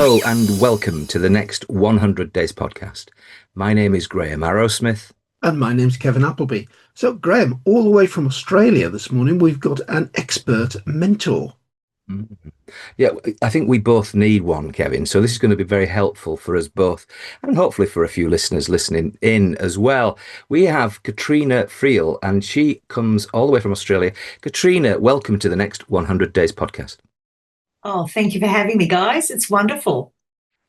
Hello and welcome to the next 100 Days podcast. My name is Graham Arrowsmith. And my name's Kevin Appleby. So, Graham, all the way from Australia this morning, we've got an expert mentor. Mhm. Yeah, I think we both need one, Kevin. So this is going to be very helpful for us both, and hopefully for a few listeners listening in as well. We have Katrena Friel, and she comes all the way from Australia. Katrena, welcome to the next 100 Days podcast. Oh, thank you for having me, guys. It's wonderful.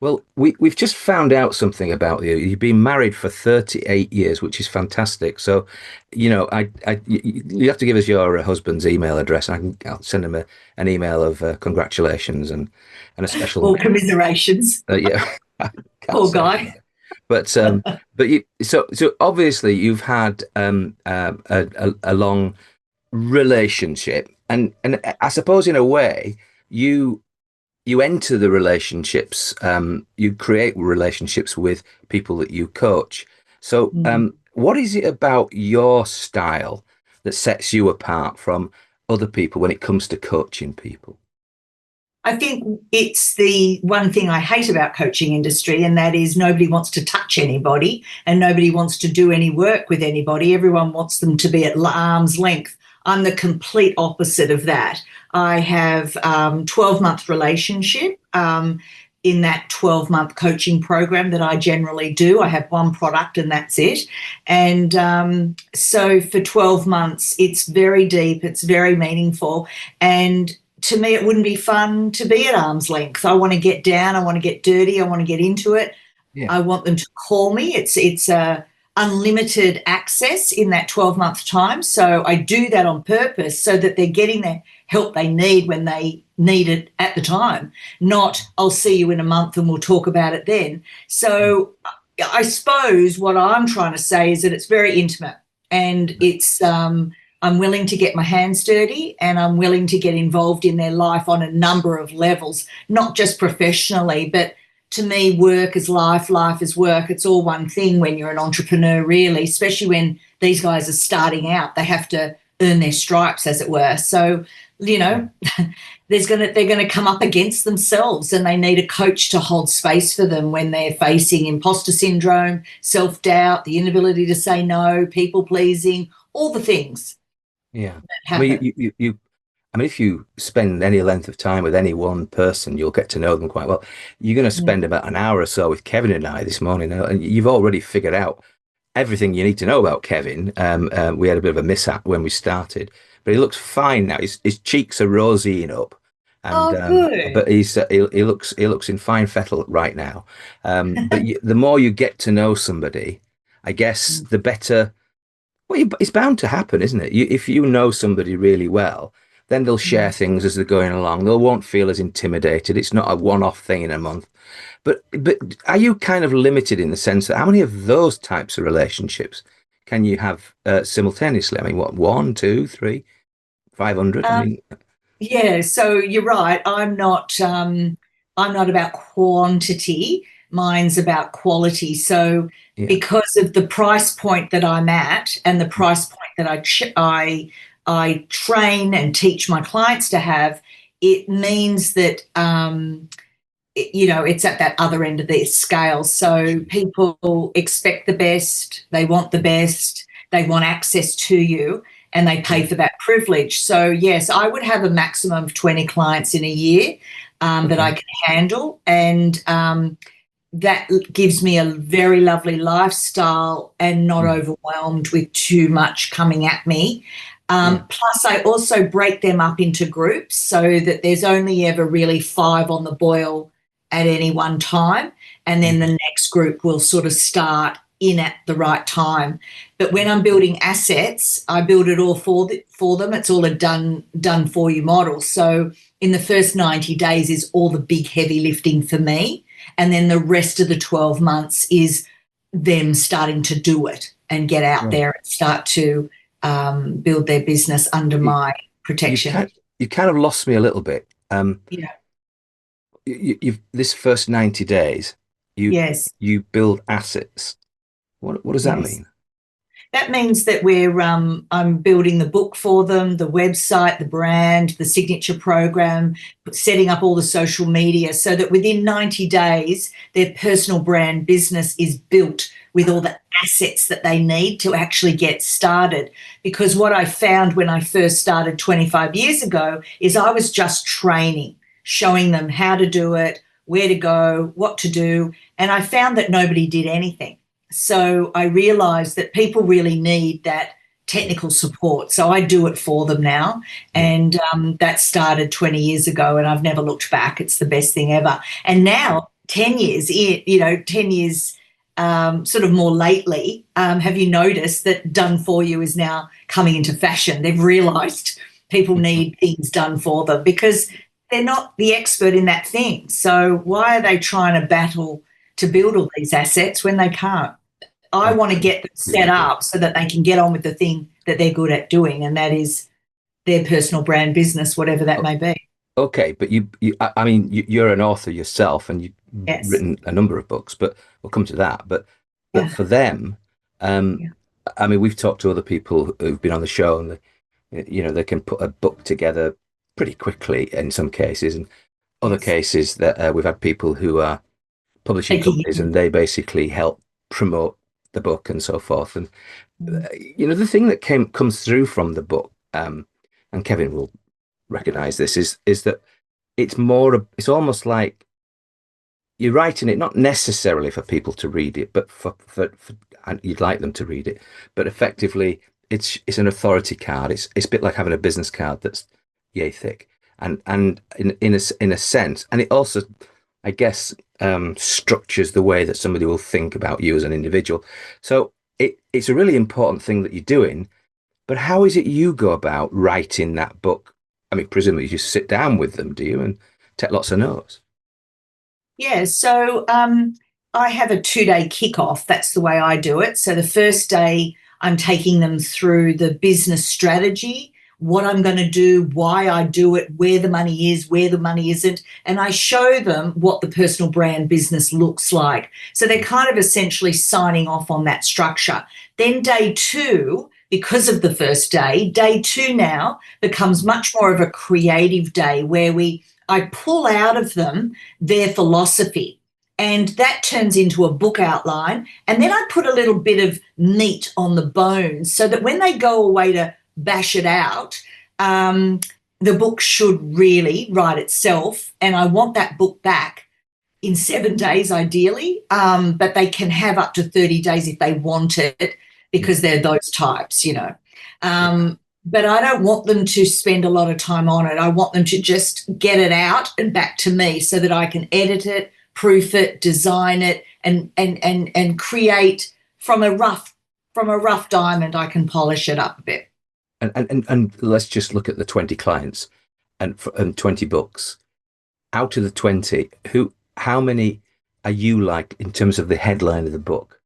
Well, we've just found out something about you. You've been married for 38 years, which is fantastic. So, you have to give us your husband's email address. I'll send him an email of congratulations and a special. Or commiserations. Yeah, Poor guy. But so obviously you've had a long relationship, and I suppose in a way you enter the relationships, you create relationships with people that you coach. So what is it about your style that sets you apart from other people when it comes to coaching people? I think it's the one thing I hate about coaching industry, and that is nobody wants to touch anybody and nobody wants to do any work with anybody. Everyone wants them to be at arm's length. I'm the complete opposite of that. I have 12-month relationship in that 12-month coaching program that I generally do. I have one product and that's it. And so for 12 months, it's very deep, it's very meaningful. And to me, it wouldn't be fun to be at arm's length. I want to get down, I want to get dirty, I want to get into it. Yeah. I want them to call me. It's unlimited access in that 12-month time. So I do that on purpose so that they're getting the help they need when they need it at the time, not I'll see you in a month and we'll talk about it then. So I suppose what I'm trying to say is that it's very intimate, and it's I'm willing to get my hands dirty, and I'm willing to get involved in their life on a number of levels, not just professionally, but to me, work is life, life is work. It's all one thing when you're an entrepreneur, really, especially when these guys are starting out. They have to earn their stripes, as it were. So, they're going to come up against themselves, and they need a coach to hold space for them when they're facing imposter syndrome, self-doubt, the inability to say no, people-pleasing, all the things. Yeah. I mean, if you spend any length of time with any one person, you'll get to know them quite well. You're going to spend about an hour or so with Kevin and I this morning, and you've already figured out everything you need to know about Kevin. We had a bit of a mishap when we started, but he looks fine now. His cheeks are rosying up, and good. But he looks in fine fettle right now. But the more you get to know somebody, I guess the better. Well, it's bound to happen, isn't it? If you know somebody really well, then they'll share things as they're going along. They won't feel as intimidated. It's not a one-off thing in a month. But are you kind of limited in the sense that how many of those types of relationships can you have simultaneously? I mean, what, 1, 2, 3, 500? Yeah, so you're right. I'm not about quantity. Mine's about quality. So because of the price point that I'm at and the price point that I train and teach my clients to have, it means that, it's at that other end of the scale. So people expect the best, they want the best, they want access to you, and they pay for that privilege. So, yes, I would have a maximum of 20 clients in a year that I can handle, and that gives me a very lovely lifestyle and not overwhelmed with too much coming at me. Plus, I also break them up into groups so that there's only ever really 5 on the boil at any one time, and then the next group will sort of start in at the right time. But when I'm building assets, I build it all for them. It's all a done for you model. So in the first 90 days is all the big heavy lifting for me, and then the rest of the 12 months is them starting to do it and get out there and start to build their business under my protection. You kind of lost me a little bit. You've this first 90 days, you build assets. What does that mean? That means that I'm building the book for them, the website, the brand, the signature program, setting up all the social media so that within 90 days, their personal brand business is built with all the assets that they need to actually get started. Because what I found when I first started 25 years ago is I was just training, showing them how to do it, where to go, what to do, and I found that nobody did anything. So I realised that people really need that technical support. So I do it for them now. And that started 20 years ago and I've never looked back. It's the best thing ever. And now 10 years in, 10 years sort of more lately, have you noticed that done for you is now coming into fashion? They've realised people need things done for them because they're not the expert in that thing. So why are they trying to battle to build all these assets when they can't? I want to get them set up so that they can get on with the thing that they're good at doing, and that is their personal brand business, whatever that may be. Okay, but I mean, you're an author yourself, and you've written a number of books. But we'll come to that. But for them, I mean, we've talked to other people who've been on the show, and they can put a book together pretty quickly in some cases, and other cases that we've had people who are publishing companies, and they basically help promote the book and so forth. And the thing that comes through from the book, and Kevin will recognize this, is that it's almost like you're writing it not necessarily for people to read it, but for and you'd like them to read it, but effectively it's an authority card. It's a bit like having a business card that's yay thick, and in a sense, and it also, I guess, structures the way that somebody will think about you as an individual. So it's a really important thing that you're doing. But how is it you go about writing that book? I mean, presumably you just sit down with them, do you, and take lots of notes? Yeah, so I have a 2-day kickoff. That's the way I do it. So the first day I'm taking them through the business strategy, what I'm going to do, why I do it, where the money is, where the money isn't, and I show them what the personal brand business looks like. So they're kind of essentially signing off on that structure. Then day 2, because of the first day, day 2 now becomes much more of a creative day where I pull out of them their philosophy, and that turns into a book outline, and then I put a little bit of meat on the bones so that when they go away to bash it out, the book should really write itself, and I want that book back in 7 days ideally, but they can have up to 30 days if they want it because they're those types, but I don't want them to spend a lot of time on it. I want them to just get it out and back to me so that I can edit it, proof it, design it, and create from a rough diamond. I can polish it up a bit. And let's just look at the 20 clients and 20 books. Out of the 20, how many are you like in terms of the headline of the book?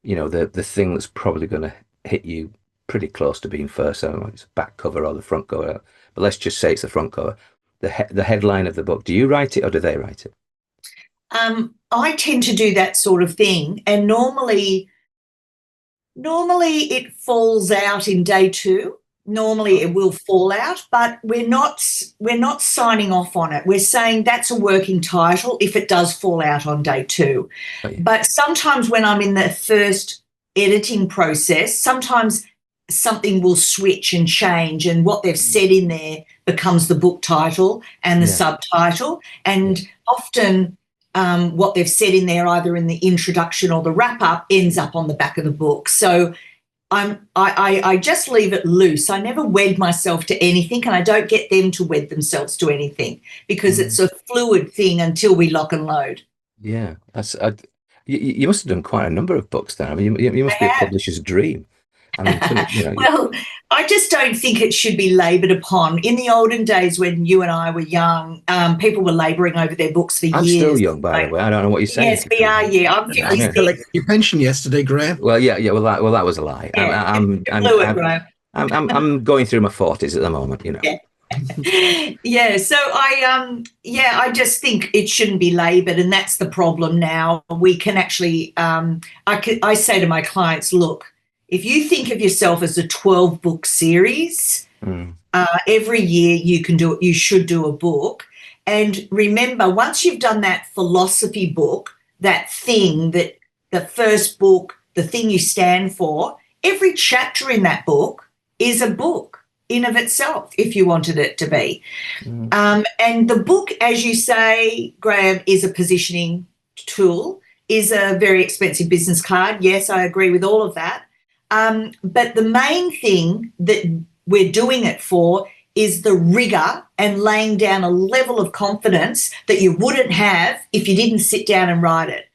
The thing that's probably going to hit you pretty close to being first. I don't know if it's back cover or the front cover, but let's just say it's the front cover. The headline of the book. Do you write it or do they write it? I tend to do that sort of thing, and normally it falls out in day 2. Normally it will fall out, but we're not signing off on it. We're saying that's a working title if it does fall out on day 2. Oh, yeah. But sometimes when I'm in the first editing process, sometimes something will switch and change, and what they've said in there becomes the book title and the subtitle. And often what they've said in there, either in the introduction or the wrap-up, ends up on the back of the book. So I just leave it loose. I never wed myself to anything, and I don't get them to wed themselves to anything because it's a fluid thing until we lock and load. Yeah, you must have done quite a number of books then. I mean, you must be a publisher's dream. I mean, well, I just don't think it should be laboured upon. In the olden days when you and I were young, people were labouring over their books for years. I'm still young, by the way. I don't know what you're saying. Yes, we are. Yeah, I'm 56. Collected your pension yesterday, Graham. Well, yeah. Well, that was a lie. Yeah, I'm going through my 40s at the moment. Yeah. Yeah, so I just think it shouldn't be laboured, and that's the problem now. We can actually, I say to my clients, look, if you think of yourself as a 12-book series, Mm. every year you should do a book. And remember, once you've done that philosophy book, that thing, that the first book, the thing you stand for, every chapter in that book is a book in of itself, if you wanted it to be. And the book, as you say, Graham, is a positioning tool, is a very expensive business card. Yes, I agree with all of that. But the main thing that we're doing it for is the rigor and laying down a level of confidence that you wouldn't have if you didn't sit down and write it.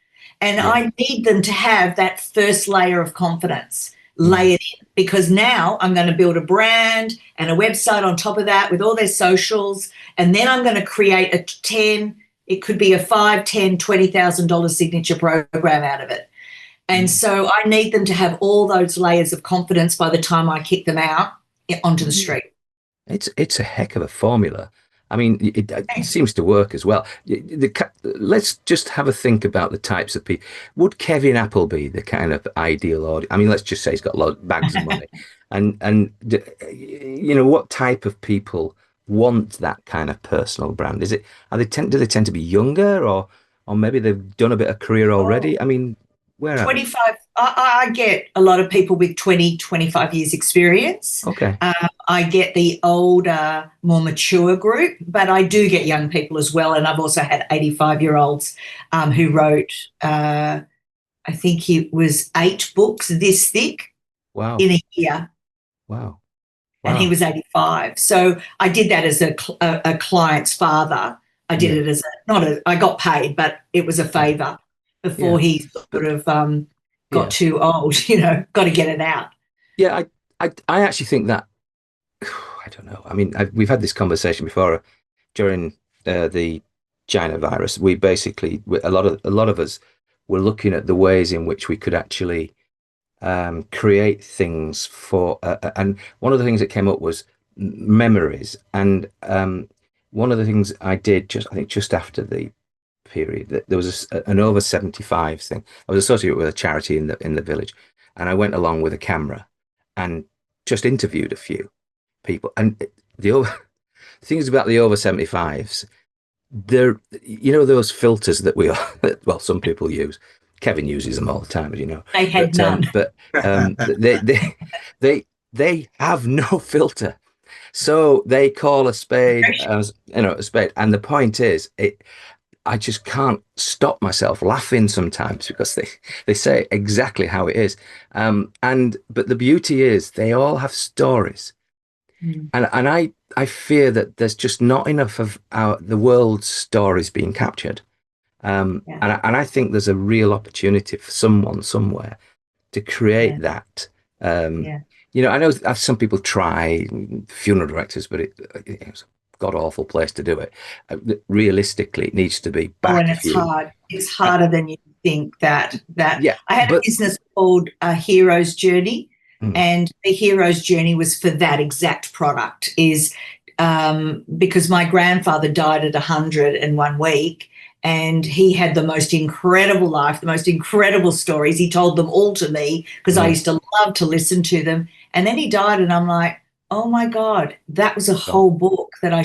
And I need them to have that first layer of confidence, lay it in, because now I'm going to build a brand and a website on top of that with all their socials. And then I'm going to create it could be a $5, $10, $20,000 signature program out of it. And so I need them to have all those layers of confidence by the time I kick them out onto the street. It's a heck of a formula. I mean, it seems to work as well. Let's just have a think about the types of people. Would Kevin Apple be the kind of ideal audience? I mean, let's just say he's got bags of money, and what type of people want that kind of personal brand? Do they tend to be younger, or maybe they've done a bit of career already? I mean, where 25. I get a lot of people with 20, 25 years experience. Okay. I get the older, more mature group, but I do get young people as well. And I've also had 85-year-olds who wrote, I think it was 8 books this thick. Wow. In a year. Wow. And he was 85. So I did that as a client's father. I did it as I got paid, but it was a favour before he sort of got too old, got to get it out. Yeah, I actually think that, I don't know. I mean, we've had this conversation before during the China virus. We basically, a lot of us were looking at the ways in which we could actually create things for, and one of the things that came up was memories. And one of the things I did just after the period, that there was an over 75 thing. I was associated with a charity in the village, and I went along with a camera and just interviewed a few people. And the things about the over 75s, they're, those filters that some people use. Kevin uses them all the time, as you know. They had none. But they have no filter. So they call a spade as, a spade. And the point is, I just can't stop myself laughing sometimes because they say exactly how it is. But the beauty is they all have stories. And I fear that there's just not enough of the world's stories being captured. And I think there's a real opportunity for someone somewhere to create that. I know some people try, funeral directors, but it's a god-awful place to do it. Realistically, it needs to be back. Oh, and it's hard. It's harder than you think that. I had a business called Hero's Journey, and the Hero's Journey was for that exact product, because my grandfather died at 100 in 1 week, and he had the most incredible life, the most incredible stories. He told them all to me because I used to love to listen to them. And then he died, and I'm like, oh my God, that was a whole book that I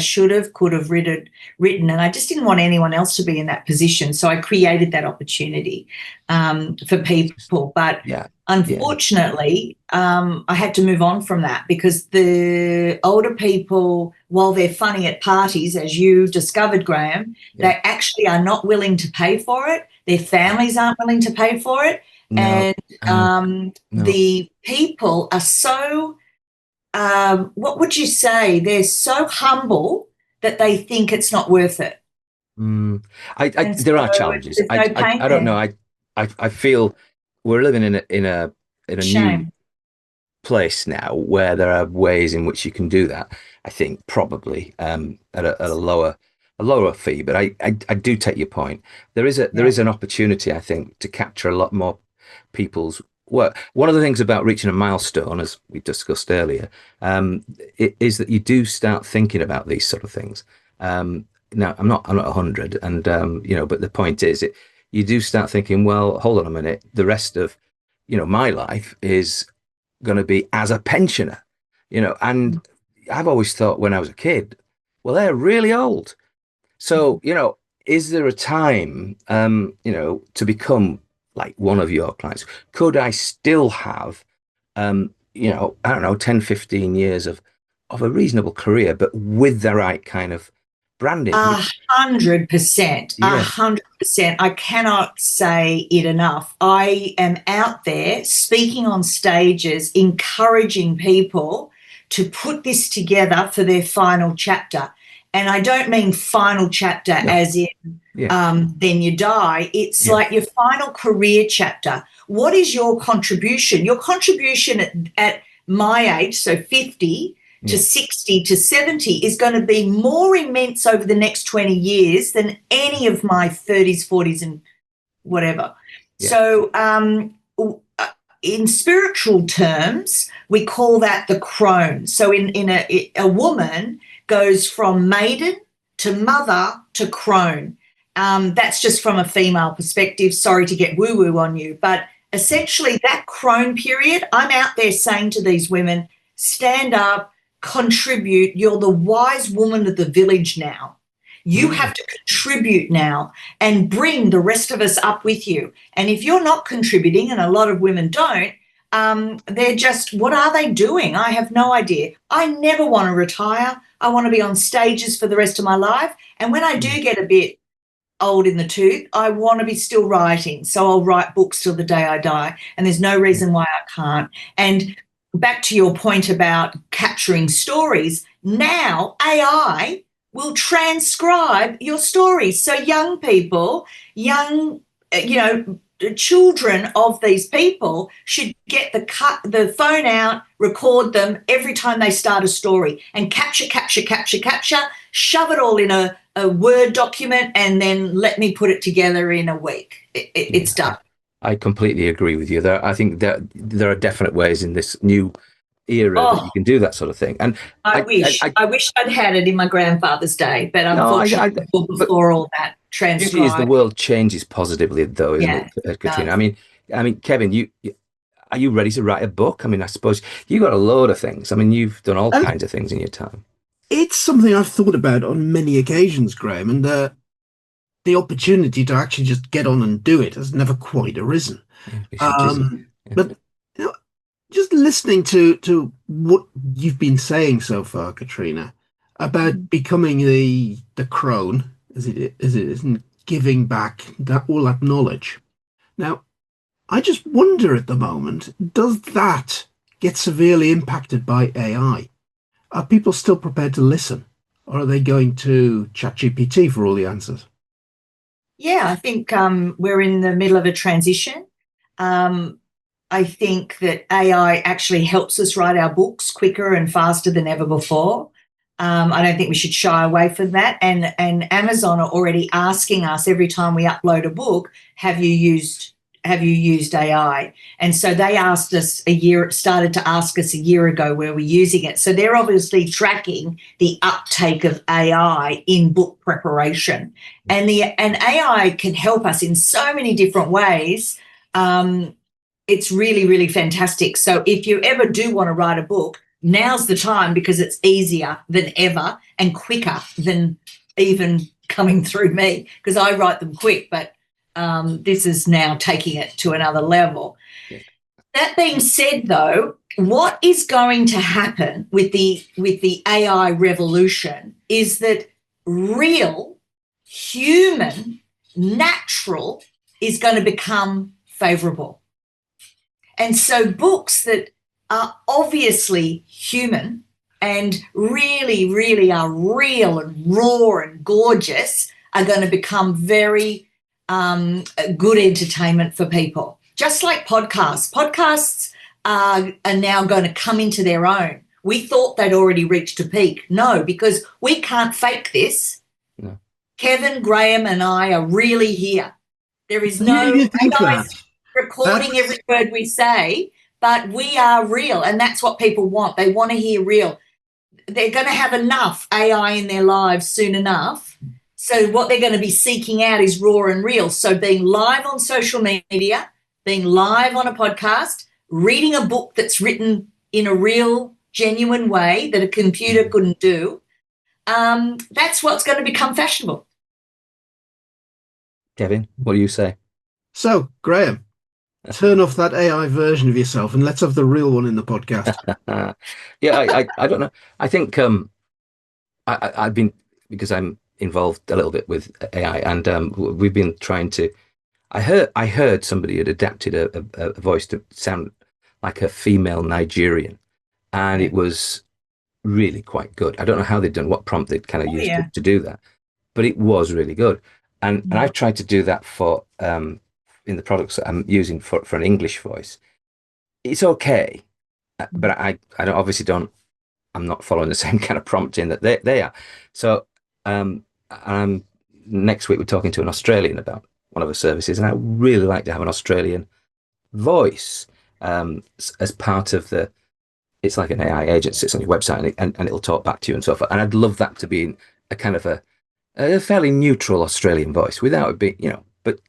could have written. And I just didn't want anyone else to be in that position. So I created that opportunity for people. But unfortunately, I had to move on from that because the older people, while they're funny at parties, as you discovered, Graham, they actually are not willing to pay for it. Their families aren't willing to pay for it. No, and the people are so... what would you say? They're so humble that they think it's not worth it. There are challenges. I don't know. I feel we're living in a new place now where there are ways in which you can do that. I think probably at a lower fee. But I do take your point. There is an opportunity, I think, to capture a lot more people's work. One of the things about reaching a milestone, as we discussed earlier, is that you do start thinking about these sort of things. Now, I'm not 100, and but the point is, you do start thinking, well, hold on a minute. The rest of my life is going to be as a pensioner? And I've always thought when I was a kid, well, they're really old. So, is there a time, to become like one of your clients? Could I still have, I don't know, 10, 15 years of a reasonable career, but with the right kind of branding? 100%, Yeah. 100%. I cannot say it enough. I am out there speaking on stages, encouraging people to put this together for their final chapter. And I don't mean final chapter as in then you die. It's like your final career chapter. What is your contribution? Your contribution at my age, so 50 to 60 to 70, is going to be more immense over the next 20 years than any of my 30s, 40s and whatever. Yeah. So in spiritual terms, we call that the crone. So a woman goes from maiden to mother to crone. That's just from a female perspective. Sorry to get woo-woo on you, but essentially that crone period, I'm out there saying to these women, stand up, contribute. You're the wise woman of the village now. You have to contribute now and bring the rest of us up with you. And if you're not contributing, and a lot of women don't, they're just, what are they doing? I have no idea. I never want to retire. I want to be on stages for the rest of my life. And when I do get a bit old in the tooth, I want to be still writing. So I'll write books till the day I die. And there's no reason why I can't. And back to your point about capturing stories, now AI will transcribe your stories. So young people, children of these people should get the phone out, record them every time they start a story and capture, shove it all in a Word document and then let me put it together in a week. It's done. I completely agree with you. I think that there are definite ways in this new era that you can do that sort of thing. And I wish I'd had it in my grandfather's day, but unfortunately before all that transcribed. Is the world changes positively though, isn't it, Katrena? I mean, Kevin, are you ready to write a book? I mean, I suppose you got a load of things. I mean, you've done all kinds of things in your time. It's something I've thought about on many occasions, Graham, and the opportunity to actually just get on and do it has never quite arisen. But just listening to what you've been saying so far, Katrena, about becoming the crone, as it is, and giving back all that knowledge. Now, I just wonder at the moment, does that get severely impacted by AI? Are people still prepared to listen, or are they going to ChatGPT for all the answers? Yeah, I think we're in the middle of a transition. I think that AI actually helps us write our books quicker and faster than ever before. I don't think we should shy away from that. And Amazon are already asking us every time we upload a book, have you used AI? And so they started to ask us a year ago where we're using it. So they're obviously tracking the uptake of AI in book preparation. And AI can help us in so many different ways. It's really, really fantastic. So if you ever do want to write a book, now's the time, because it's easier than ever and quicker than even coming through me, because I write them quick, but this is now taking it to another level. Yeah. That being said, though, what is going to happen with the AI revolution is that real, human, natural is going to become favourable. And so books that are obviously human and really, really are real and raw and gorgeous are going to become very good entertainment for people. Just like podcasts. Podcasts are now going to come into their own. We thought they'd already reached a peak. No, because we can't fake this. No. Kevin, Graham and I are really here. There is no recording every word we say, but we are real, and that's what people want. They want to hear real. They're going to have enough AI in their lives soon enough. So what they're going to be seeking out is raw and real. So being live on social media, being live on a podcast, reading a book that's written in a real, genuine way that a computer couldn't do, that's what's going to become fashionable. Kevin, what do you say? So, Graham, turn off that AI version of yourself and let's have the real one in the podcast. Yeah, I don't know. I think I've been, because I'm involved a little bit with AI, and we've been trying to. I heard somebody had adapted a voice to sound like a female Nigerian, and it was really quite good. I don't know how they'd done, what prompt they'd kind of used to do that, but it was really good. And I've tried to do that for in the products that I'm using for an English voice. It's okay, but I don't, obviously don't. I'm not following the same kind of prompting that they are. So next week we're talking to an Australian about one of the services, and I really like to have an Australian voice as part of the. It's like an AI agent sits on your website and it'll talk back to you and so forth. And I'd love that to be a kind of a fairly neutral Australian voice without it being, but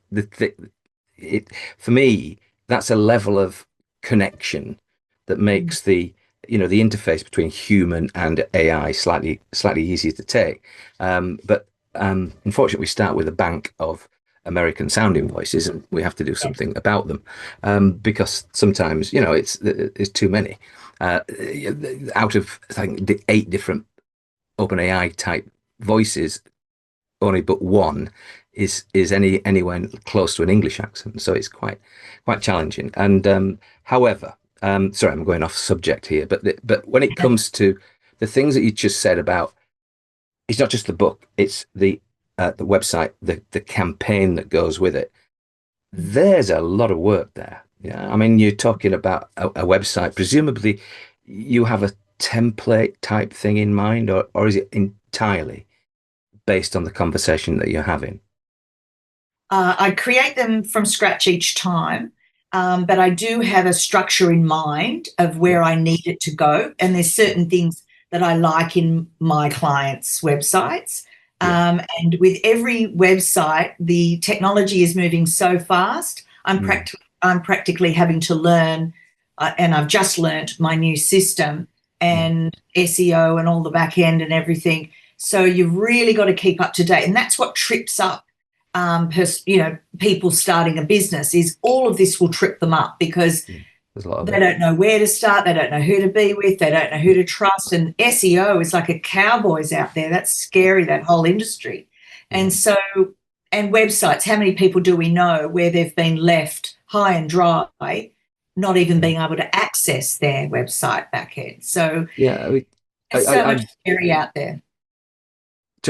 for me, that's a level of connection that makes the interface between human and AI slightly easier to take. But unfortunately, we start with a bank of American sounding voices, and we have to do something about them because sometimes it's too many. Out of, I think, the 8 different OpenAI type voices, only but one is anywhere close to an English accent. So it's quite challenging. And however, sorry, I'm going off subject here, but when it comes to the things that you just said about, it's not just the book, it's the website, the campaign that goes with it. There's a lot of work there. Yeah, I mean, you're talking about a website. Presumably, you have a template type thing in mind, or is it entirely based on the conversation that you're having? I create them from scratch each time, but I do have a structure in mind of where I need it to go. And there's certain things that I like in my clients' websites. And with every website, the technology is moving so fast. I'm practically having to learn, and I've just learned my new system and SEO and all the back end and everything. So you've really got to keep up to date. And that's what trips up people starting a business, is all of this will trip them up because they don't know where to start. They don't know who to be with. They don't know who to trust. And SEO is like a cowboys out there. That's scary, that whole industry. And so, and websites, how many people do we know where they've been left high and dry, not even being able to access their website backend? So there's so much scary out there.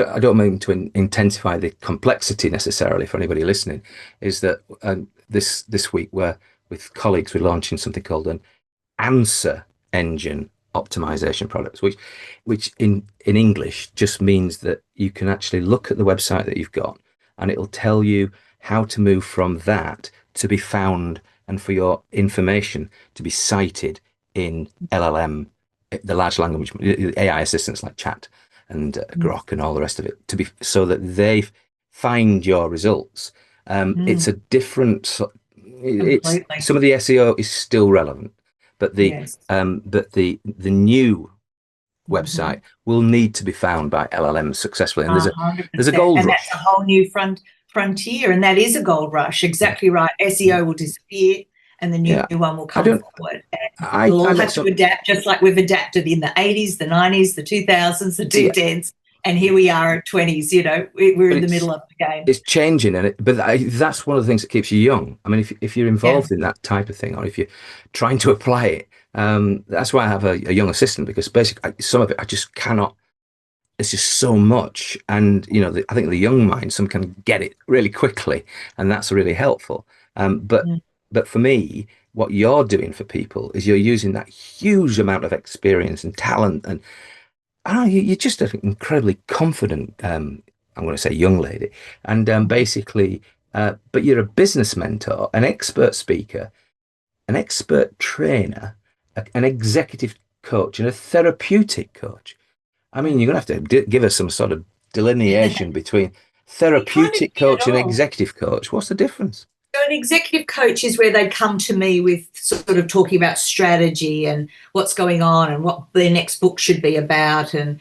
I don't mean to intensify the complexity necessarily for anybody listening, is that this week with colleagues, we're launching something called an answer engine optimization product, which in English just means that you can actually look at the website that you've got and it'll tell you how to move from that to be found and for your information to be cited in LLM, the large language, AI assistants like Chat and Grok and all the rest of it, to be so that they find your results. It's a different. Some of the SEO is still relevant, but the new website will need to be found by LLMs successfully. And there's a gold rush. That's a whole new frontier, and that is a gold rush. Exactly right. SEO will disappear, and the new one will come forward. We'll all have to adapt, just like we've adapted in the 80s, the 90s, the 2000s, the 2010s, and here we are at 20s. We're in the middle of the game. It's changing, but that's one of the things that keeps you young. I mean, if you're involved in that type of thing, or if you're trying to apply it, that's why I have a young assistant, because basically some of it I just cannot. It's just so much, and I think the young mind, some can get it really quickly, and that's really helpful. But for me, what you're doing for people is you're using that huge amount of experience and talent, and I don't know, you're just an incredibly confident, I'm going to say young lady, and basically, but you're a business mentor, an expert speaker, an expert trainer, an executive coach, and a therapeutic coach. I mean, you're going to have to give us some sort of delineation between therapeutic coach and executive coach. What's the difference? So an executive coach is where they come to me with sort of talking about strategy and what's going on and what their next book should be about, and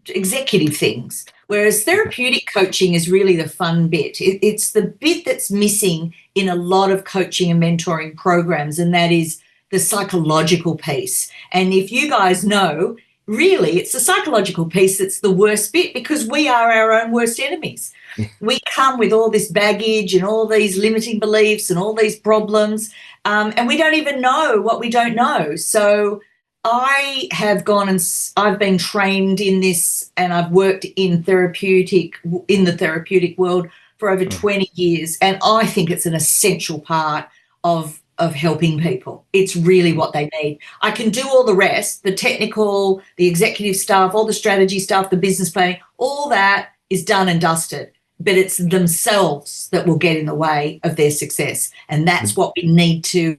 executive things. Whereas therapeutic coaching is really the fun bit. It's the bit that's missing in a lot of coaching and mentoring programs, and that is the psychological piece. And if you guys know, really, it's the psychological piece that's the worst bit, because we are our own worst enemies. We come with all this baggage and all these limiting beliefs and all these problems, and we don't even know what we don't know. So I have gone and I've been trained in this, and I've worked in the therapeutic world for over 20 years, and I think it's an essential part of helping people. It's really what they need. I can do all the rest, the technical, the executive stuff, all the strategy stuff, the business planning, all that is done and dusted, but it's themselves that will get in the way of their success. And that's what we need to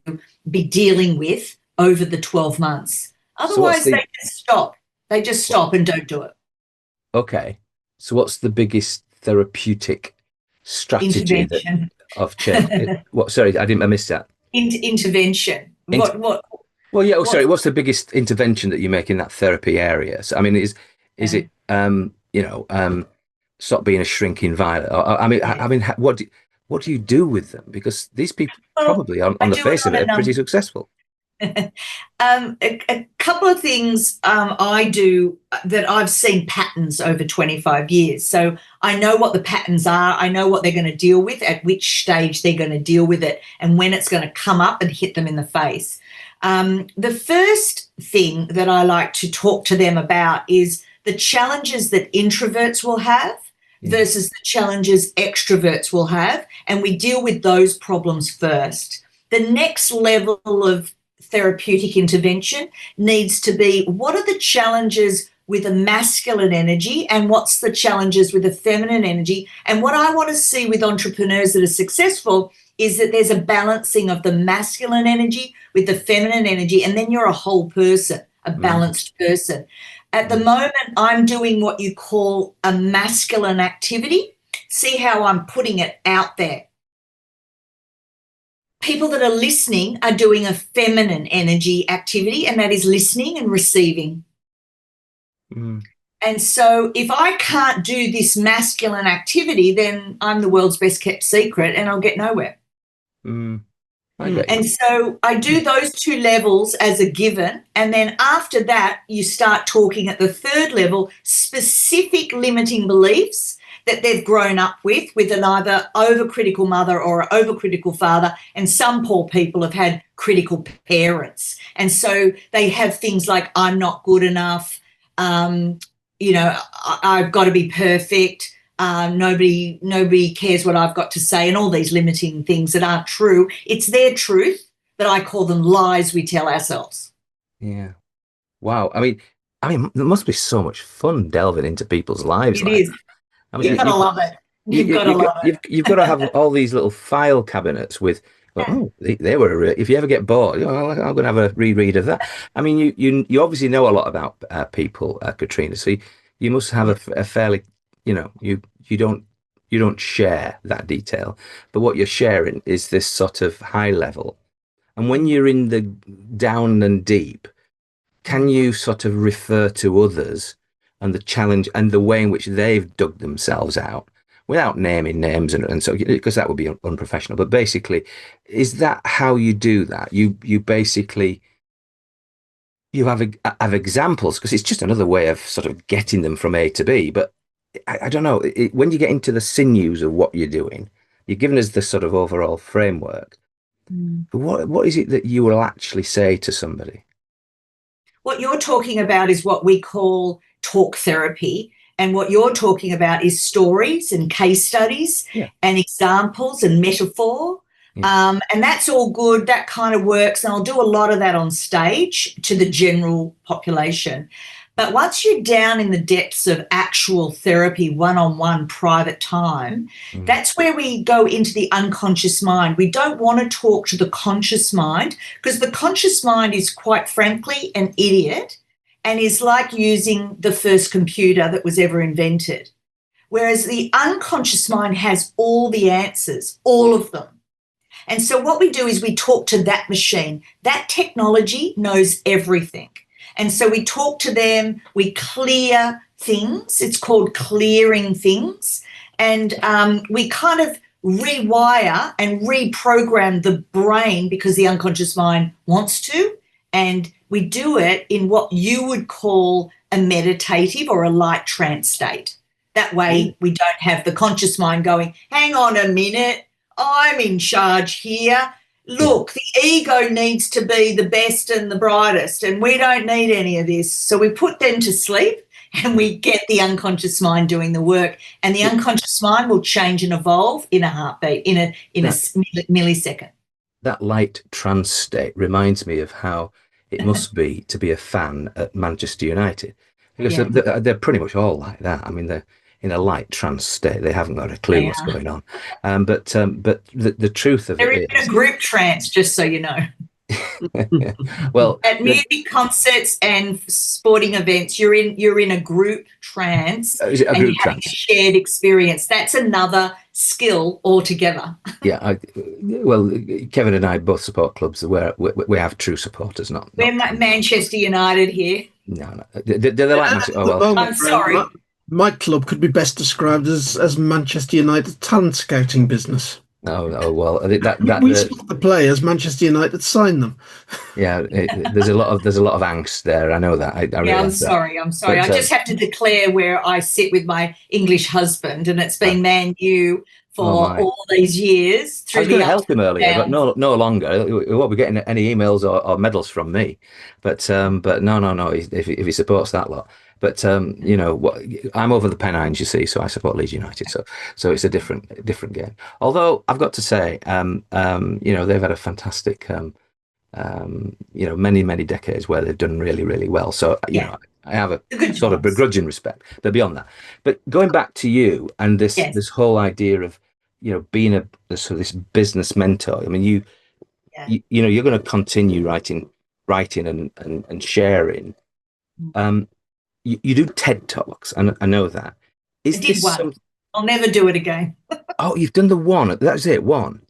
be dealing with over the 12 months. Otherwise, they just stop. They just stop and don't do it. Okay. So what's the biggest therapeutic strategy of change? Sorry, I missed that. Intervention. What? Well, yeah. Sorry. What's the biggest intervention that you make in that therapy area? So, I mean, is it stop being a shrinking violet? What do you do with them? Because these people probably on the face of it are pretty successful. A couple of things I do that I've seen patterns over 25 years. So I know what the patterns are. I know what they're going to deal with, at which stage they're going to deal with it, and when it's going to come up and hit them in the face. The first thing that I like to talk to them about is the challenges that introverts will have versus the challenges extroverts will have, and we deal with those problems first. The next level of therapeutic intervention needs to be, what are the challenges with a masculine energy and what's the challenges with a feminine energy? And what I want to see with entrepreneurs that are successful is that there's a balancing of the masculine energy with the feminine energy, and then you're a whole person, a balanced person. At the moment, I'm doing what you call a masculine activity. See how I'm putting it out there. People that are listening are doing a feminine energy activity, and that is listening and receiving. And so if I can't do this masculine activity, then I'm the world's best kept secret and I'll get nowhere. And so I do those two levels as a given, and then after that you start talking at the third level, specific limiting beliefs that they've grown up with an either overcritical mother or an overcritical father, and some poor people have had critical parents. And so they have things like, I'm not good enough, I've got to be perfect, nobody cares what I've got to say, and all these limiting things that aren't true. It's their truth, but I call them lies we tell ourselves. Yeah. Wow. I mean, there must be so much fun delving into people's lives. It is. I mean, you've got to love it. You've got to have all these little file cabinets with, they were. If you ever get bored, I'm going to have a reread of that. I mean, you obviously know a lot about people, Katrena. So you must have a fairly, you don't share that detail, but what you're sharing is this sort of high level. And when you're in the down and deep, can you sort of refer to others and the challenge and the way in which they've dug themselves out without naming names and so, because that would be unprofessional, but basically, is that how you do that? You basically, you have examples, because it's just another way of sort of getting them from A to B. But I don't know, when you get into the sinews of what you're doing, you're giving us the sort of overall framework. But what is it that you will actually say to somebody? What you're talking about is what we call talk therapy. And what you're talking about is stories and case studies and examples and metaphor. And that's all good. That kind of works. And I'll do a lot of that on stage to the general population. But once you're down in the depths of actual therapy, one-on-one private time, that's where we go into the unconscious mind. We don't want to talk to the conscious mind, because the conscious mind is, quite frankly, an idiot and is like using the first computer that was ever invented. whereas the unconscious mind has all the answers, all of them. And so what we do is we talk to that machine. That technology knows everything. And so we talk to them, we clear things. It's called clearing things. And we kind of rewire and reprogram the brain because the unconscious mind wants to. And we do it in what you would call a meditative or a light trance state. That way we don't have the conscious mind going, hang on a minute, I'm in charge here. Look, the ego needs to be the best and the brightest, and we don't need any of this. So we put them to sleep and we get the unconscious mind doing the work, and the unconscious mind will change and evolve in a heartbeat, in a millisecond. That light trance state reminds me of how it must be to be a fan at Manchester United, because they're pretty much all like that. I mean, they're in a light trance state. They haven't got a clue what's going on. But the truth of they're it in a group trance, just so you know. Well, at music concerts and sporting events, you're in a group trance, is it a and group you're having trance? a shared experience. That's another skill altogether. Yeah, well, Kevin and I both support clubs where we have true supporters, not We're Manchester United here. No. They're like Manchester. Oh, well. I'm sorry. My club could be best described as Manchester United talent scouting business. Oh well, I think we spot the players. Manchester United sign them. Yeah, there's a lot of angst there. I know that. I'm sorry. But, I just have to declare where I sit with my English husband, and it's been Man U for all these years. I was going to help him earlier, but no longer. We won't be getting any emails or medals from me. But no. If he supports that lot. But you know, I'm over the Pennines, you see, so I support Leeds United. So it's a different game. Although I've got to say, you know, they've had a fantastic, you know, many decades where they've done really, really well. So you know, I have a sort of begrudging respect. But beyond that, but going back to you and this whole idea of, you know, being this business mentor. I mean, you know, you're going to continue writing and sharing. You do TED Talks, and I know that. I did one. I'll never do it again. Oh, you've done the one. That's it, one.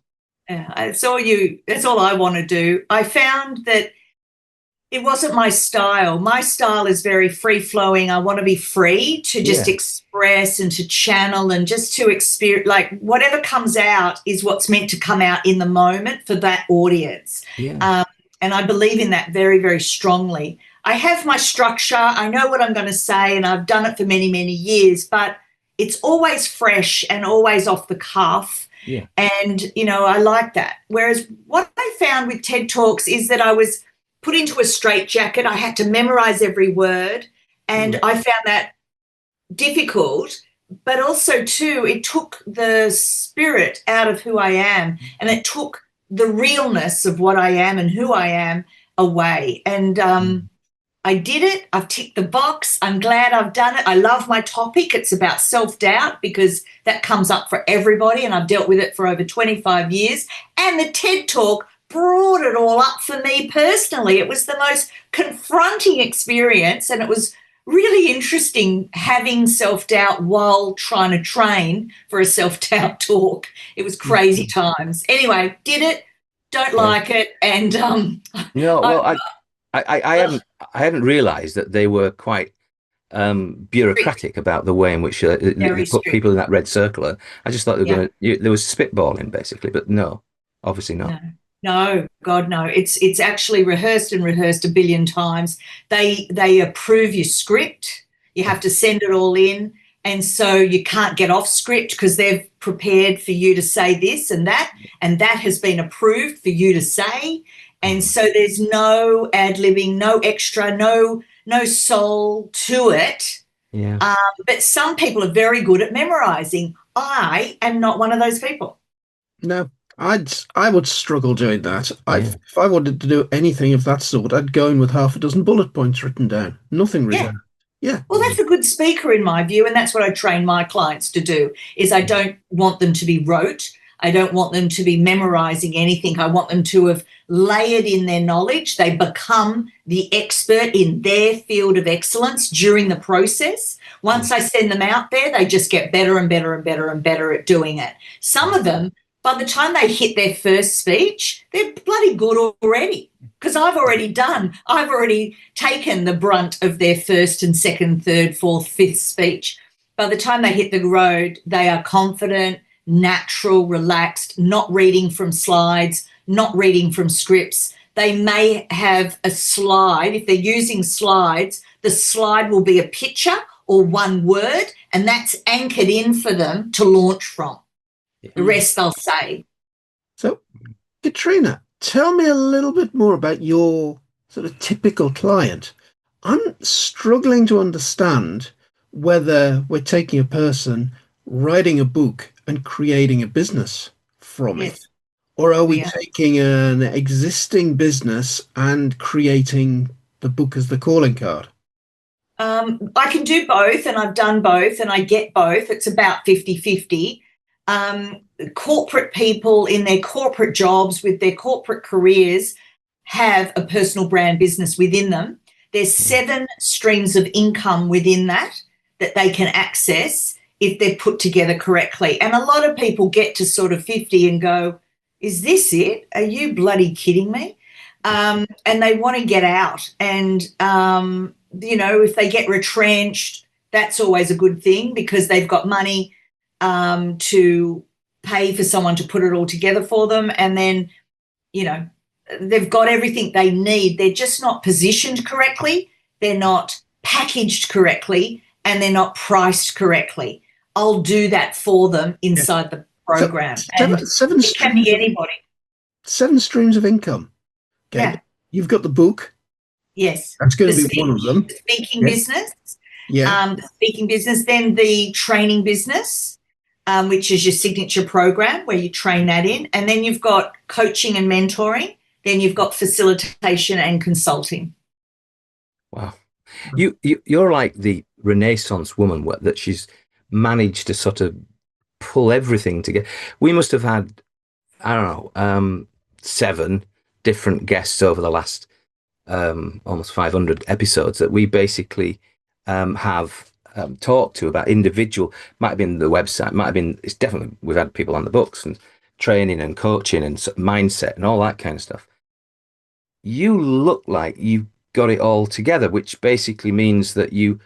Yeah, that's all I want to do. I found that it wasn't my style. My style is very free-flowing. I want to be free to just express and to channel and just to experience, like whatever comes out is what's meant to come out in the moment for that audience. Yeah. And I believe in that very, very strongly. I have my structure. I know what I'm going to say, and I've done it for many, many years, but it's always fresh and always off the cuff. Yeah. And, you know, I like that. Whereas what I found with TED Talks is that I was put into a straitjacket. I had to memorize every word, and I found that difficult. But also, too, it took the spirit out of who I am, and it took the realness of what I am and who I am away. And I did it. I've ticked the box. I'm glad I've done it. I love my topic. It's about self-doubt because that comes up for everybody, and I've dealt with it for over 25 years. And the TED Talk brought it all up for me personally. It was the most confronting experience, and it was really interesting having self-doubt while trying to train for a self-doubt talk. It was crazy times. Anyway, did it, don't like it, and I hadn't realised that they were quite bureaucratic about the way in which they put people in that red circle. I just thought they were going to. There was spitballing basically, but no, obviously not. No, God, no. It's actually rehearsed a billion times. They approve your script. You have to send it all in, and so you can't get off script because they've prepared for you to say this and that has been approved for you to say. And so there's no ad-libbing, no extra, no soul to it. Yeah. But some people are very good at memorizing. I am not one of those people. No, I would struggle doing that. If I wanted to do anything of that sort, I'd go in with half a dozen bullet points written down. Nothing really. Yeah. Well, that's a good speaker in my view, and that's what I train my clients to do, is I don't want them to be rote. I don't want them to be memorizing anything. I want them to have layered in their knowledge. They become the expert in their field of excellence during the process. Once I send them out there, they just get better and better and better and better at doing it. Some of them, by the time they hit their first speech, they're bloody good already, because I've already taken the brunt of their first and second, third, fourth, fifth speech. By the time they hit the road, they are confident, natural, relaxed, not reading from slides, not reading from scripts. They may have a slide. If they're using slides, the slide will be a picture or one word, and that's anchored in for them to launch from. The rest they'll say. So, Katrena, tell me a little bit more about your sort of typical client. I'm struggling to understand whether we're taking a person, writing a book and creating a business from it, or are we taking an existing business and creating the book as the calling card? I can do both, and I've done both, and I get both. It's about 50-50. Corporate people in their corporate jobs with their corporate careers have a personal brand business within them. There's 7 streams of income within that they can access if they're put together correctly. And a lot of people get to sort of 50 and go, is this it? Are you bloody kidding me? And they want to get out. And, if they get retrenched, that's always a good thing, because they've got money to pay for someone to put it all together for them. And then, they've got everything they need. They're just not positioned correctly. They're not packaged correctly, and they're not priced correctly. I'll do that for them inside the program. Seven it can be anybody. 7 streams of income. Okay. Yeah. You've got the book. Yes. That's going to be one of them. The speaking business. Yeah. The speaking business, then the training business, which is your signature program where you train that in. And then you've got coaching and mentoring. Then you've got facilitation and consulting. Wow. You're like the Renaissance woman that she's managed to sort of pull everything together. We must have had, I don't know, 7 different guests over the last almost 500 episodes that we basically have talked to about individual. Might have been the website, might have been, it's definitely, we've had people on the books and training and coaching and mindset and all that kind of stuff. You look like you've got it all together, which basically means that you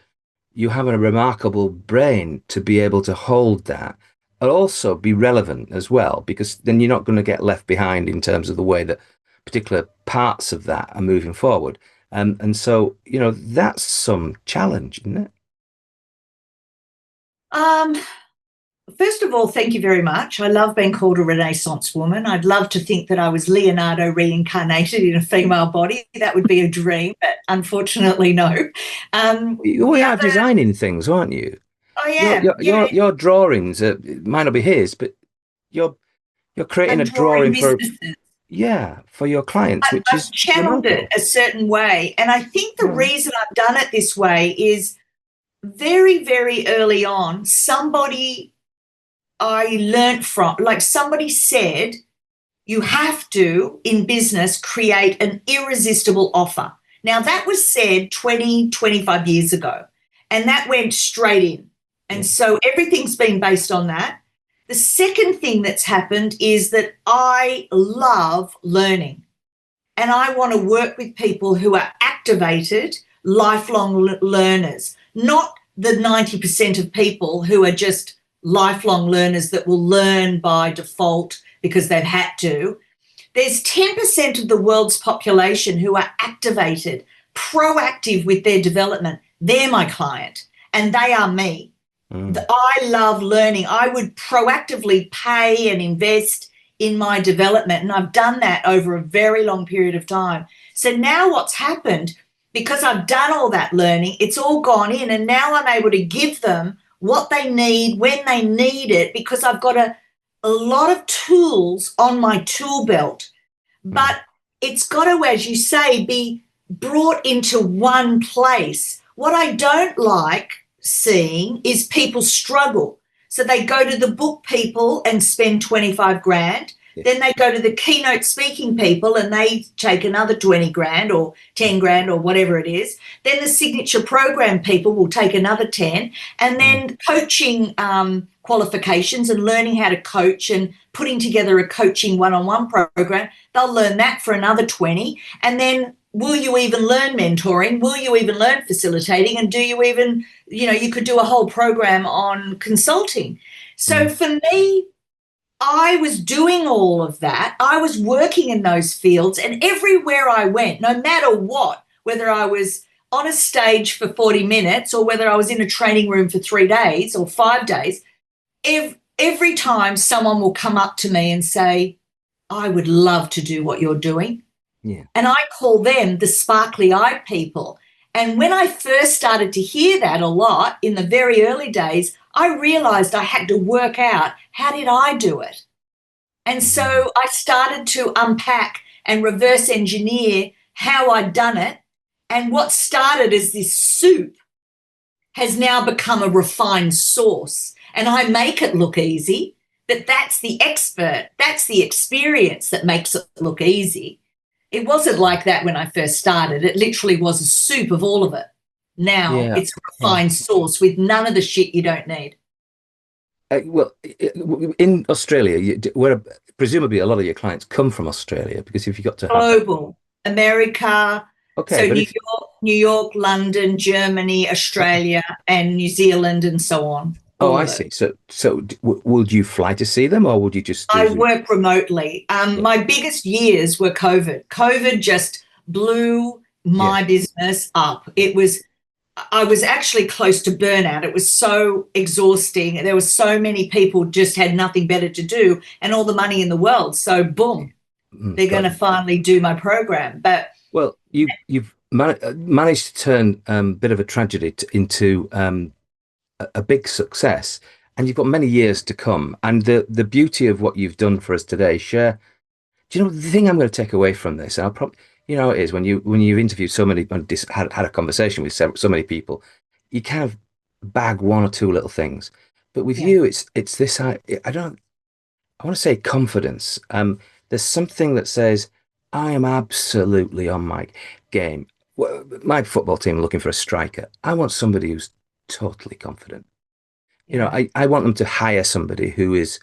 have a remarkable brain to be able to hold that and also be relevant as well, because then you're not going to get left behind in terms of the way that particular parts of that are moving forward. And so, that's some challenge, isn't it? First of all, thank you very much. I love being called a Renaissance woman. I'd love to think that I was Leonardo reincarnated in a female body. That would be a dream, but unfortunately, no. You are designing things, aren't you? Oh, yeah. Your drawings, it might not be his, but you're creating a drawing for your clients, which is channeled it a certain way. And I think the reason I've done it this way is very, very early on, somebody I learned from, like somebody said, you have to, in business, create an irresistible offer. Now, that was said 20, 25 years ago, and that went straight in. And so everything's been based on that. The second thing that's happened is that I love learning, and I want to work with people who are activated, lifelong learners, not the 90% of people who are just lifelong learners that will learn by default because they've had to. There's 10% of the world's population who are activated, proactive with their development. They're my client, and they are me. I love learning. I would proactively pay and invest in my development, and I've done that over a very long period of time. So now what's happened, because I've done all that learning, it's all gone in, and now I'm able to give them what they need when they need it, because I've got a lot of tools on my tool belt. But it's got to, as you say, be brought into one place. What I don't like seeing is people struggle. So they go to the book people and spend 25 grand. Yeah. Then they go to the keynote speaking people and they take another 20 grand or 10 grand or whatever it is. Then the signature program people will take another 10. And then coaching qualifications and learning how to coach and putting together a coaching one-on-one program, they'll learn that for another 20. And then will you even learn mentoring? Will you even learn facilitating? And do you even, you could do a whole program on consulting. So for me, I was doing all of that. I was working in those fields, and everywhere I went, no matter what, whether I was on a stage for 40 minutes or whether I was in a training room for 3 days or 5 days, every time someone will come up to me and say, I would love to do what you're doing. Yeah. And I call them the sparkly-eyed people. And when I first started to hear that a lot in the very early days, I realized I had to work out, how did I do it? And so I started to unpack and reverse engineer how I'd done it. And what started as this soup has now become a refined sauce. And I make it look easy, but that's the expert, that's the experience that makes it look easy. It wasn't like that when I first started. It literally was a soup of all of it. Now it's a refined sauce with none of the shit you don't need. Well, in Australia, where presumably a lot of your clients come from Australia, because if you got to have global, America, okay, so New York, London, Germany, Australia, and New Zealand, and so on. Oh, I see. So would you fly to see them, or would you just do I work remotely. My biggest years were COVID. COVID just blew my business up. I was actually close to burnout. It was so exhausting. There were so many people just had nothing better to do and all the money in the world. So boom, they're going to finally do my program. But well, you've managed to turn a bit of a tragedy into a big success, and you've got many years to come. And the beauty of what you've done for us today, share. Do you know the thing I'm going to take away from this? And I'll probably, it is when you've interviewed so many, had a conversation with so many people, you kind of bag one or two little things. But with you, it's this. I want to say confidence. There's something that says I am absolutely on my game. My football team are looking for a striker. I want somebody who's totally confident. I want them to hire somebody who is,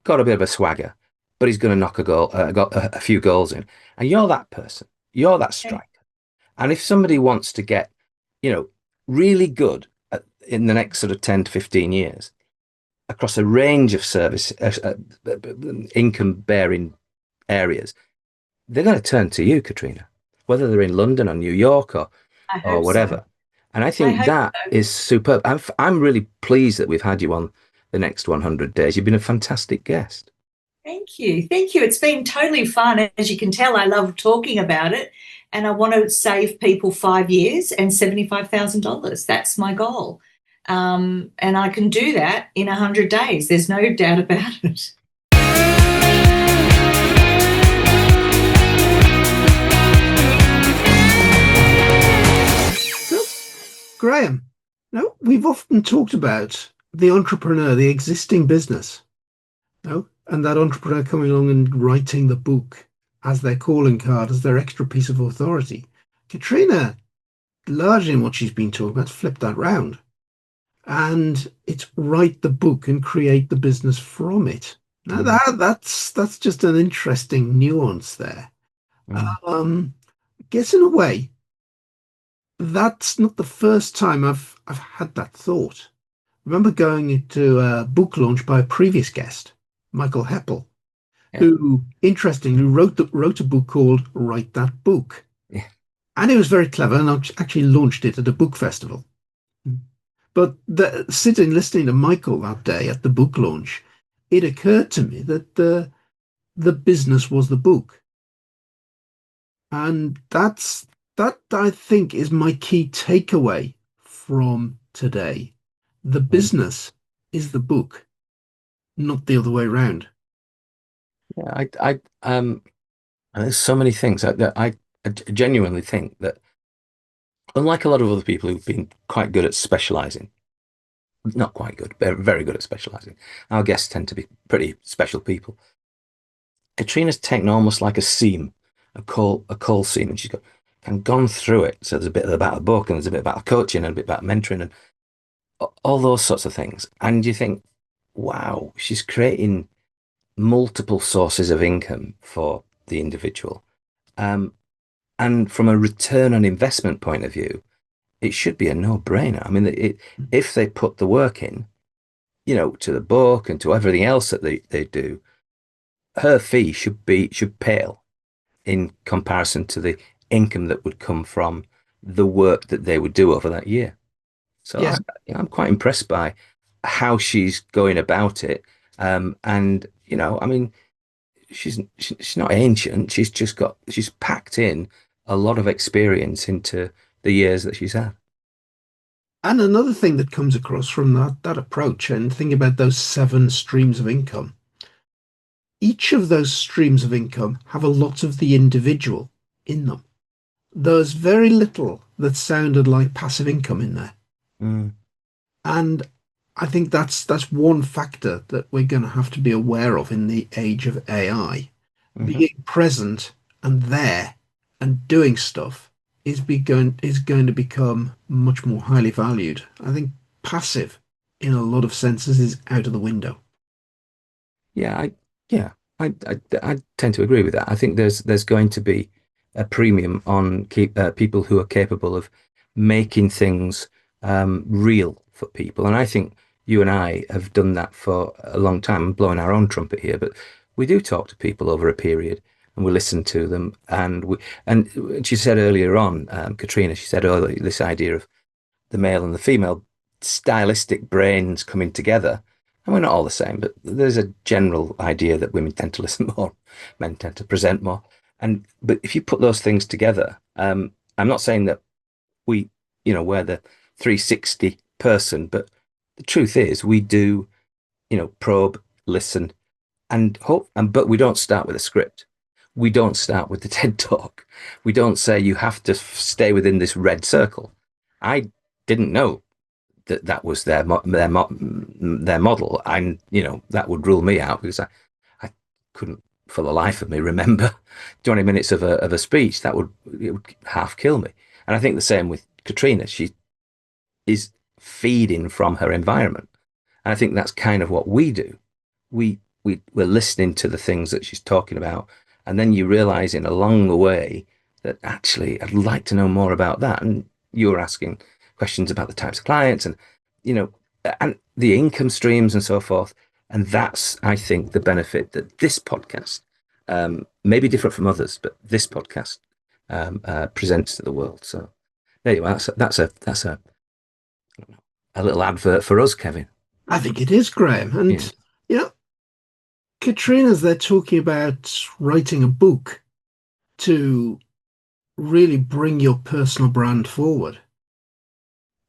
got a bit of a swagger, but he's going to knock a few goals in. And you're that person. You're that striker. And if somebody wants to get, really good in the next sort of 10 to 15 years across a range of service, income-bearing areas, they're going to turn to you, Katrena, whether they're in London or New York or whatever. So. And I think that is superb. I'm really pleased that we've had you on the next 100 days. You've been a fantastic guest. Thank you. Thank you. It's been totally fun. As you can tell, I love talking about it. And I want to save people 5 years and $75,000. That's my goal. And I can do that in 100 days. There's no doubt about it. Graham, we've often talked about the entrepreneur, the existing business, and that entrepreneur coming along and writing the book as their calling card, as their extra piece of authority. Katrena, largely in what she's been talking about, flipped that round. And it's write the book and create the business from it. Now that's just an interesting nuance there. I guess in a way, that's not the first time I've had that thought. I remember going to a book launch by a previous guest, Michael Heppel, who interestingly wrote a book called Write That Book. Yeah. And he was very clever and actually launched it at a book festival. But sitting listening to Michael that day at the book launch, it occurred to me that the business was the book. And that I think is my key takeaway from today. The business is the book, not the other way around. Yeah, there's so many things that I genuinely think that, unlike a lot of other people who've been quite good at specializing, not quite good, but very good at specializing. Our guests tend to be pretty special people. Katrena's taken almost like a seam, a coal seam, and she's got and gone through it. So there's a bit about a book, and there's a bit about coaching, and a bit about mentoring, and all those sorts of things. And you think, wow, she's creating multiple sources of income for the individual. Um, and from a return on investment point of view, it should be a no-brainer. I mean, if they put the work in, to the book and to everything else that they do, her fee should pale in comparison to the income that would come from the work that they would do over that year. So Yeah. I'm quite impressed by how she's going about it. And I mean, she's not ancient. She's packed in a lot of experience into the years that she's had. And another thing that comes across from that approach, and think about those 7 streams of income. Each of those streams of income have a lot of the individual in them. There's very little that sounded like passive income in there. Mm. And I think that's one factor that we're going to have to be aware of in the age of AI. Being present and there and doing stuff is going to become much more highly valued. I think passive, in a lot of senses, is out of the window. Yeah, I tend to agree with that. I think there's going to be a premium on people who are capable of making things real for people, and I think you and I have done that for a long time. I'm blowing our own trumpet here, but we do talk to people over a period, and we listen to them, and she said earlier on, Katrena, she said earlier this idea of the male and the female stylistic brains coming together. And we're not all the same, but there's a general idea that women tend to listen more, men tend to present more. But if you put those things together, I'm not saying that we're the 360 person, but the truth is we do, probe, listen, and hope, but we don't start with a script. We don't start with the TED Talk. We don't say you have to stay within this red circle. I didn't know that was their model, and that would rule me out because I couldn't for the life of me remember 20 minutes of a speech. It would half kill me. And I think the same with Katrena. She is feeding from her environment, and I think that's kind of what we do. We're listening to the things that she's talking about, and then you realizing along the way that actually I'd like to know more about that. And you're asking questions about the types of clients and and the income streams and so forth. And that's, I think, the benefit that this podcast may be different from others, but this podcast presents to the world. So there you are. That's a little advert for us, Kevin. I think it is, Graham. And Yeah. you know, Katrena's there talking about writing a book to really bring your personal brand forward.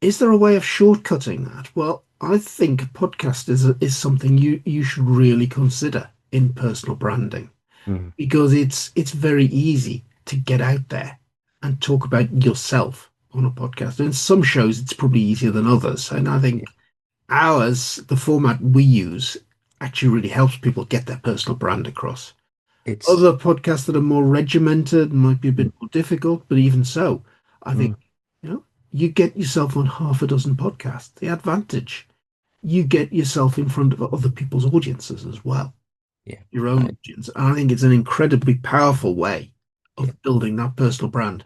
Is there a way of shortcutting that? Well, I think a podcast is something you should really consider in personal branding, Mm. because it's very easy to get out there and talk about yourself on a podcast. And some shows it's probably easier than others. And I think ours, the format we use, actually really helps people get their personal brand across. It's Other podcasts that are more regimented might be a bit more difficult, but even so, I think, you get yourself on half a dozen podcasts. The advantage, you get yourself in front of other people's audiences as well, yeah. your own audience. And I think it's an incredibly powerful way of building that personal brand.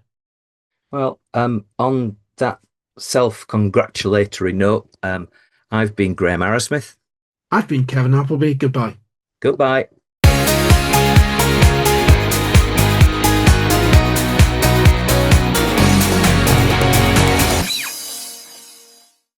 Well, on that self-congratulatory note, I've been Graham Arrowsmith. I've been Kevin Appleby. Goodbye. Goodbye.